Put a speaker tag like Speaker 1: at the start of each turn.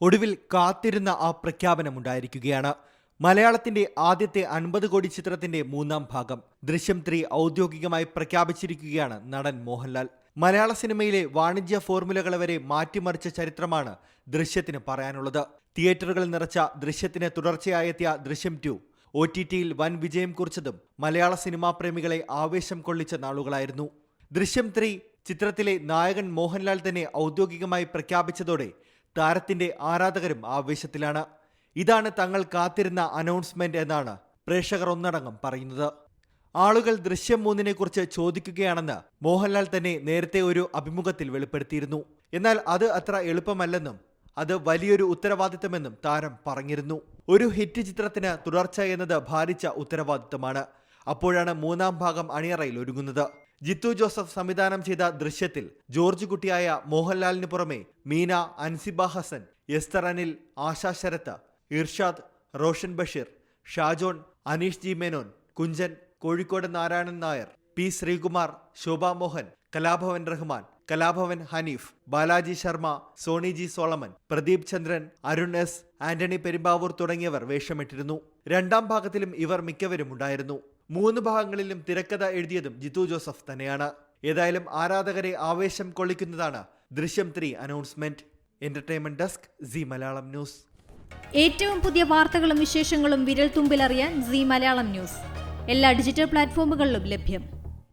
Speaker 1: ഒടുവിൽ കാത്തിരുന്ന ആ പ്രഖ്യാപനമുണ്ടായിരിക്കുകയാണ്. മലയാളത്തിന്റെ ആദ്യത്തെ 50 കോടി ചിത്രത്തിന്റെ 3ാം ഭാഗം ദൃശ്യം 3 ഔദ്യോഗികമായി പ്രഖ്യാപിച്ചിരിക്കുകയാണ് നടൻ മോഹൻലാൽ. മലയാള സിനിമയിലെ വാണിജ്യ ഫോർമുലകളെ വരെ മാറ്റിമറിച്ച ചരിത്രമാണ് ദൃശ്യത്തിന് പറയാനുള്ളത്. തിയേറ്ററുകളിൽ നിറച്ച ദൃശ്യത്തിന് തുടർച്ചയായെത്തിയ ദൃശ്യം 2 OTT-യിൽ വൻ വിജയം കുറിച്ചതും മലയാള സിനിമാ പ്രേമികളെ ആവേശം കൊള്ളിച്ച നാളുകളായിരുന്നു. ദൃശ്യം 3 ചിത്രത്തിലെ നായകൻ മോഹൻലാൽ തന്നെ ഔദ്യോഗികമായി പ്രഖ്യാപിച്ചതോടെ താരത്തിന്റെ ആരാധകരും ആവേശത്തിലാണ്. ഇതാണ് തങ്ങൾ കാത്തിരുന്ന അനൗൺസ്മെന്റ് എന്നാണ് പ്രേക്ഷകർ ഒന്നടങ്കം പറയുന്നത്. ആളുകൾ ദൃശ്യം 3-നെ കുറിച്ച് ചോദിക്കുകയാണെന്ന് മോഹൻലാൽ തന്നെ നേരത്തെ ഒരു അഭിമുഖത്തിൽ വെളിപ്പെടുത്തിയിരുന്നു. എന്നാൽ അത് അത്ര എളുപ്പമല്ലെന്നും അത് വലിയൊരു ഉത്തരവാദിത്തമെന്നും താരം പറഞ്ഞിരുന്നു. ഒരു ഹിറ്റ് ചിത്രത്തിന് തുടർച്ച എന്നത് ഭാരിച്ച ഉത്തരവാദിത്തമാണ്. അപ്പോഴാണ് 3ാം ഭാഗം അണിയറയിൽ ഒരുങ്ങുന്നത്. ജിത്തു ജോസഫ് സംവിധാനം ചെയ്ത ദൃശ്യത്തിൽ ജോർജ് കുട്ടിയായ മോഹൻലാലിന് പുറമെ Meena, Ansiba Hassan, Esther Anil, Asha Sarath, Irshad, Roshan Basheer, Shajon, Aneesh G Menon, Kunchan, Kozhikode Narayanan Nair, P Sreekumar, Shobha Mohan, Kalabhavan Rahman, Kalabhavan Haneef, Balaji Sharma, Sony G Solomon, Pradeep Chandran, Arun S, Antony Perumbavoor തുടങ്ങിയവർ വേഷമിട്ടിരുന്നു. 2ാം ഭാഗത്തിലും ഇവർ മിക്കവരും ഉണ്ടായിരുന്നു. 3 ഭാഗങ്ങളിലും തിരക്കഥ എഴുതിയതും ജിത്തു ജോസഫ് തന്നെയാണ്. ഏതായാലും ആരാധകരെ ആവേശം കൊള്ളിക്കുന്നതാണ് ദൃശ്യം 3 announcement. Entertainment desk, C Malayalam news.
Speaker 2: ഏറ്റവും പുതിയ വാർത്തകളും വിശേഷങ്ങളും വിരൽ തുമ്പിലറിയാൻ സി മലയാളം ന്യൂസ് എല്ലാ ഡിജിറ്റൽ പ്ലാറ്റ്ഫോമുകളിലും ലഭ്യം.